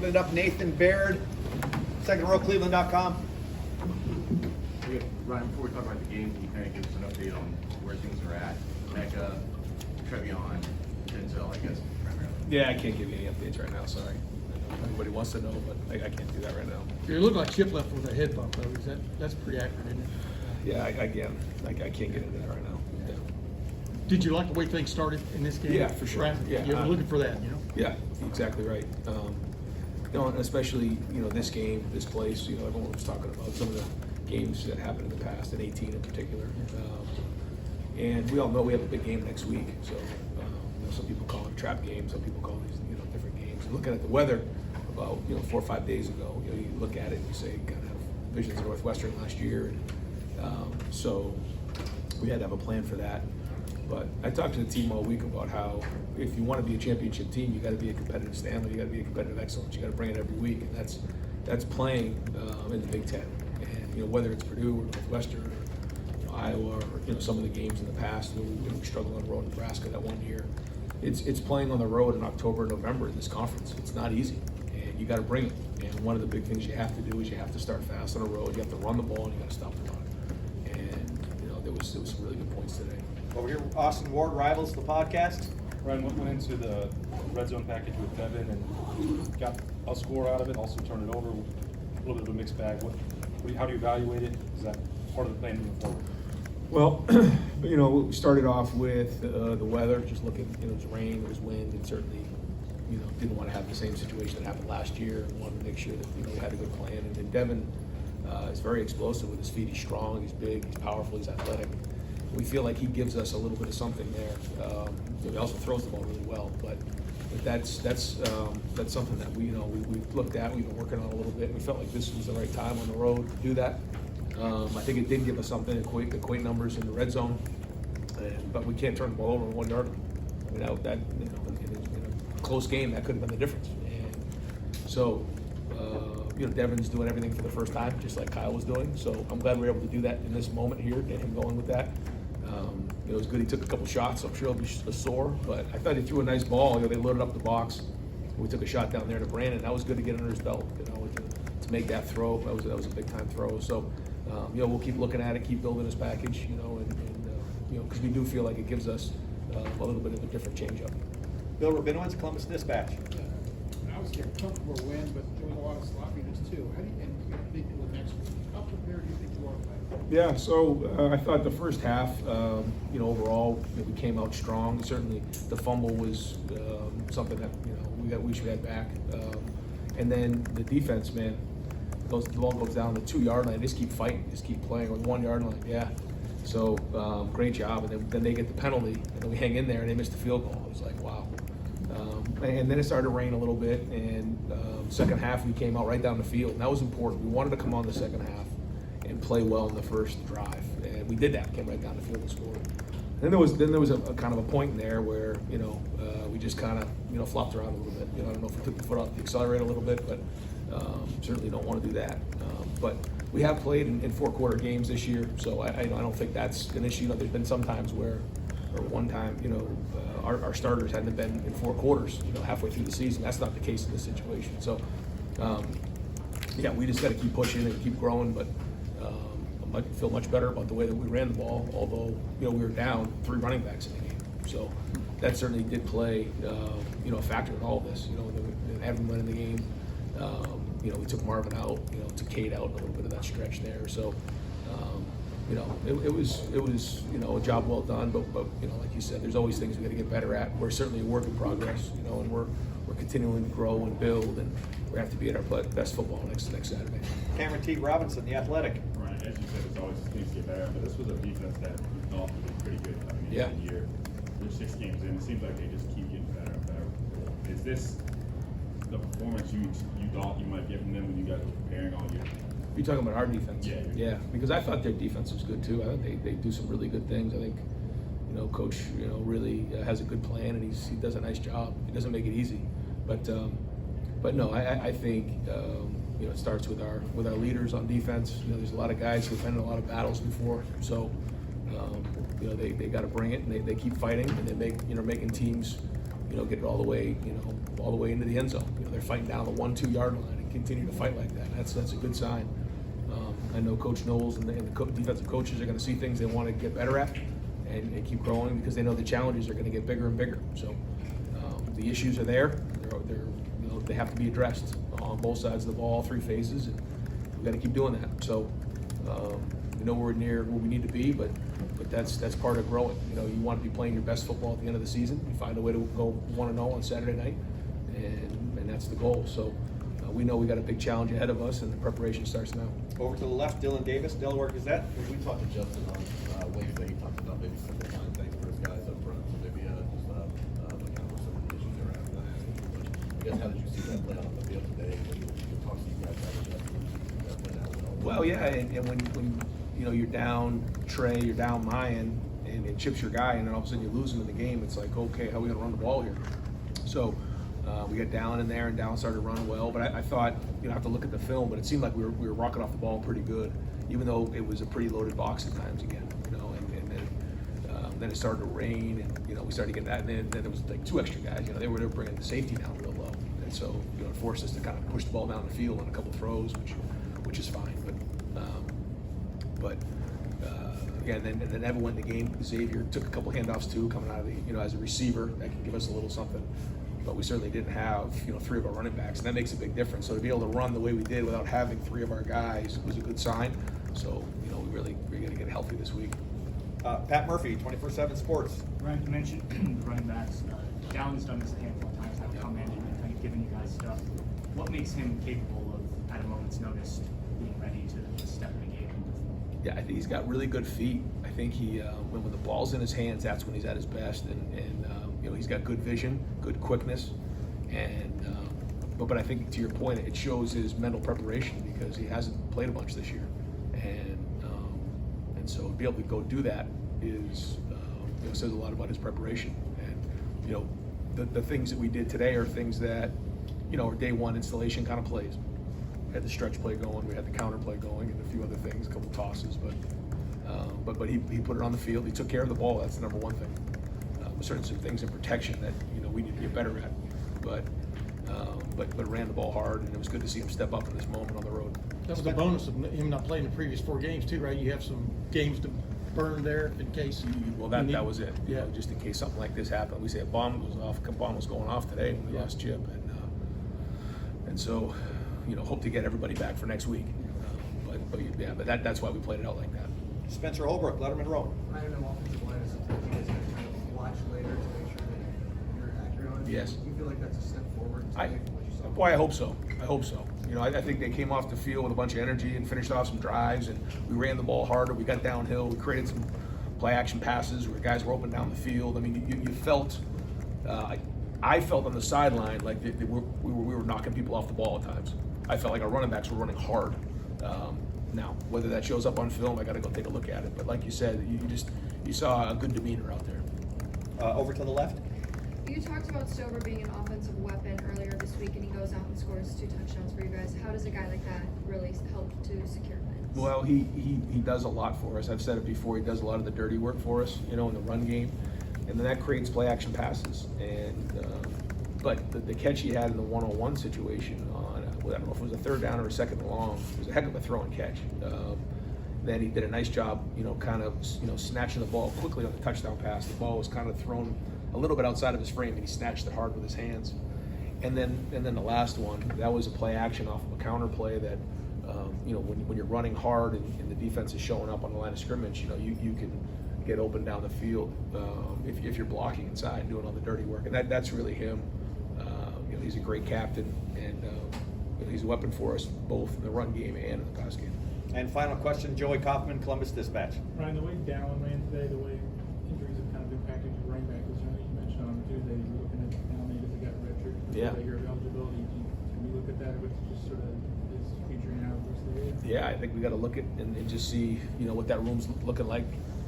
It up Nathan Baird, secondrowcleveland.com. Ryan, before we talk about the game, can you kind of give us an update on where things are at? Mecca, Trevion, Denzel, I guess, primarily. Yeah, I can't give you any updates right now, sorry. Everybody wants to know, but I can't do that right now. You look like Chip left with a head bump, though. That's pretty accurate, isn't it? Yeah, I can't get into that right now. Yeah, Did you like the way things started in this game? Yeah, for sure. Right? Yeah, You're looking for that, yeah, exactly right. And especially, this game, this place, everyone was talking about some of the games that happened in the past, in 18 in particular. And we all know we have a big game next week, so some people call them trap games, some people call these different games. And looking at the weather about 4 or 5 days ago, you look at it and you say, kind of visions of Northwestern last year, and so we had to have a plan for that. But I talked to the team all week about how if you want to be a championship team, you got to be a competitive Stanley, you got to be a competitive excellence, you got to bring it every week, and that's playing in the Big Ten. And whether it's Purdue or Northwestern or Iowa or some of the games in the past, we struggled on the road in Nebraska that one year. It's playing on the road in October and November in this conference. It's not easy, and you got to bring it. And one of the big things you have to do is you have to start fast on the road. You have to run the ball and you got to stop the run. And there was some really good points today. Over here, Austin Ward, Rivals, the podcast. Ryan went into the red zone package with Devin and got a score out of it, also turned it over. A little bit of a mixed bag. How do you evaluate it? Is that part of the plan moving forward? Well, we started off with the weather, just looking, it was rain, it was wind, and certainly, didn't want to have the same situation that happened last year, and wanted to make sure that, we had a good plan. And then Devin is very explosive with his feet. He's strong, he's big, he's powerful, he's athletic. We feel like he gives us a little bit of something there. He also throws the ball really well, but that's something that we've looked at. We've been working on a little bit. We felt like this was the right time on the road to do that. I think it did give us something, equate numbers in the red zone, but we can't turn the ball over in 1 yard. In a close game, that could have been the difference. And so, Devin's doing everything for the first time, just like Kyle was doing. So I'm glad we were able to do that in this moment here, get him going with that. It was good. He took a couple shots, so I'm sure he'll be sore. But I thought he threw a nice ball. They loaded up the box. We took a shot down there to Brandon. That was good to get under his belt, to make that throw. That was a big time throw. So, we'll keep looking at it, keep building his package, because we do feel like it gives us a little bit of a different changeup. Bill Rabinowitz, Columbus Dispatch. Obviously a comfortable win, but there was a lot of sloppiness too. How do you think with next week? How prepared do you think you are for that? Yeah, so I thought the first half, overall, we came out strong. Certainly, the fumble was something that we wish we had back. And then the defense, man, the ball goes down the 2 yard line. Just keep fighting, just keep playing on the 1 yard line. Yeah. So great job. And then they get the penalty, and then we hang in there, and they miss the field goal. It was like, wow. And then it started to rain a little bit, and second half we came out right down the field, and that was important. We wanted to come on the second half and play well in the first drive, and we did that. Came right down the field and scored. And then there was a kind of a point in there where we just kind of flopped around a little bit. I don't know if we took the foot off the accelerator a little bit, but certainly don't want to do that. But we have played in 4-quarter games this year, so I don't think that's an issue. There's been some times where, or one time, our starters hadn't been in 4 quarters, halfway through the season. That's not the case in this situation. So, we just got to keep pushing and keep growing. But I feel much better about the way that we ran the ball, although we were down 3 running backs in the game. So that certainly did play a factor in all of this. Everyone in the game. We took Marvin out, took Kate out, a little bit of that stretch there. So, it was a job well done. But like you said, there's always things we got to get better at. We're certainly a work in progress, and we're continuing to grow and build, and we have to be at our best football next Saturday. Cameron T. Robinson, The Athletic. Right, as you said, it's always things get better, but this was a defense that we thought would be pretty good coming into the year. There's 6 games in. It seems like they just keep getting better and better. Is this the performance you thought you might give them when you guys were preparing all year? You're talking about our defense? Yeah. Yeah, because I thought their defense was good too. I think they do some really good things. I think, Coach, really has a good plan, and he does a nice job. He doesn't make it easy, but no, I think it starts with our leaders on defense. There's a lot of guys who've been in a lot of battles before, so they got to bring it, and they keep fighting, and they make making teams get it all the way, all the way into the end zone. They're fighting down the 1-2 yard line and continue to fight like that. That's a good sign. I know Coach Knowles and the defensive coaches are going to see things they want to get better at and keep growing because they know the challenges are going to get bigger and bigger. So the issues are there. They have to be addressed on both sides of the ball, 3 phases, and we've got to keep doing that. So we know we're near where we need to be, but that's part of growing. You want to be playing your best football at the end of the season. You find a way to go 1-0 on Saturday night, and that's the goal. So we know we got a big challenge ahead of us, and the preparation starts now. Over to the left, Dylan Davis, Delaware Gazette. We talked to Justin on Wednesday. He talked about maybe some time things for his guys up front. So maybe just looking at some of the issues they're having. I guess how did you see that play out on the field today? When you talk to you guys, how did that play out? Well, yeah, and when you're down Trey, you're down Mayan, and Chip's your guy, and then all of a sudden you lose him in the game, it's like, okay, how are we gonna run the ball here? So we got Dallin in there, and Dallin started running well, but I thought, I have to look at the film, but it seemed like we were rocking off the ball pretty good, even though it was a pretty loaded box at times again, and then it started to rain, and we started to get that, and then there was like 2 extra guys, they were bringing the safety down real low, and so it forced us to kind of push the ball down the field on a couple throws, which is fine, but again, and then Evan went in the game. Xavier took a couple handoffs too, coming out of the as a receiver that can give us a little something. But we certainly didn't have 3 of our running backs, and that makes a big difference. So to be able to run the way we did without having 3 of our guys was a good sign. So we're going to get healthy this week. Pat Murphy, 24/7 Sports. Ryan, you mentioned the running backs. Dallin's done this a handful of times. Have come in and kind of given you guys stuff. What makes him capable of, at a moment's notice, being ready to step in the game and perform? Yeah, I think he's got really good feet. I think when the ball's in his hands, that's when he's at his best. And he's got good vision, good quickness, and but I think to your point, it shows his mental preparation because he hasn't played a bunch this year, and so to be able to go do that is says a lot about his preparation. And the things that we did today are things that are day one installation kind of plays. We had the stretch play going, we had the counter play going, and a few other things, a couple tosses, but he put it on the field. He took care of the ball. That's the number one thing. Certainly some things in protection that we need to get better at, but ran the ball hard, and it was good to see him step up in this moment on the road. That was the bonus of him not playing the previous 4 games too, right? You have some games to burn there in case. Well, that was it. Yeah. Just in case something like this happened. We say a bomb goes off. A bomb was going off today when we lost Chip, and so hope to get everybody back for next week. But that's why we played it out like that. Spencer Holbrook, Letterman Row. I don't know offensive line is something you guys have to kind of watch later to make sure that you're accurate on it. Yes. Do you feel like that's a step forward today from what you saw? Boy, I hope so. I think they came off the field with a bunch of energy and finished off some drives, and we ran the ball harder. We got downhill. We created some play action passes where guys were open down the field. I mean, you felt. I felt on the sideline like we were knocking people off the ball at times. I felt like our running backs were running hard. Now, whether that shows up on film, I got to go take a look at it. But like you said, you saw a good demeanor out there. Over to the left. You talked about Stover being an offensive weapon earlier this week, and he goes out and scores 2 touchdowns for you guys. How does a guy like that really help to secure wins? Well, he does a lot for us. I've said it before. He does a lot of the dirty work for us, in the run game, and then that creates play action passes. And but the catch he had in the 1-on-1 situation on I don't know if it was a 3rd down or a 2nd and long, it was a heck of a throw and catch. Then he did a nice job, kind of snatching the ball quickly on the touchdown pass. The ball was kind of thrown a little bit outside of his frame, and he snatched it hard with his hands. And then the last one, that was a play action off of a counter play that, when you're running hard and the defense is showing up on the line of scrimmage, you can get open down the field if you're blocking inside and doing all the dirty work. And that's really him. He's a great captain, and he's a weapon for us both in the run game and in the pass game. And final question, Joey Kaufman, Columbus Dispatch. Ryan, the way Dallin ran today, the way injuries have kind of impacted your running back, was there anything you mentioned on Tuesday? You were looking at now maybe they got redshirt. Yeah. Your eligibility. Can we look at that with just sort of his future now versus the Yeah, I think we got to look at and just see, what that room's looking like,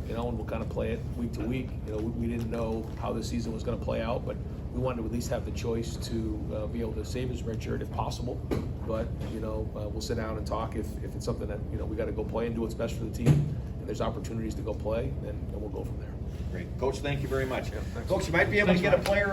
and we'll kind of play it week to week. We didn't know how the season was going to play out, but we wanted to at least have the choice to be able to save his red shirt if possible. But we'll sit down and talk if it's something that we got to go play and do what's best for the team. And there's opportunities to go play, then we'll go from there. Great, Coach. Thank you very much. Yeah, thanks. Coach, you might be able to get a player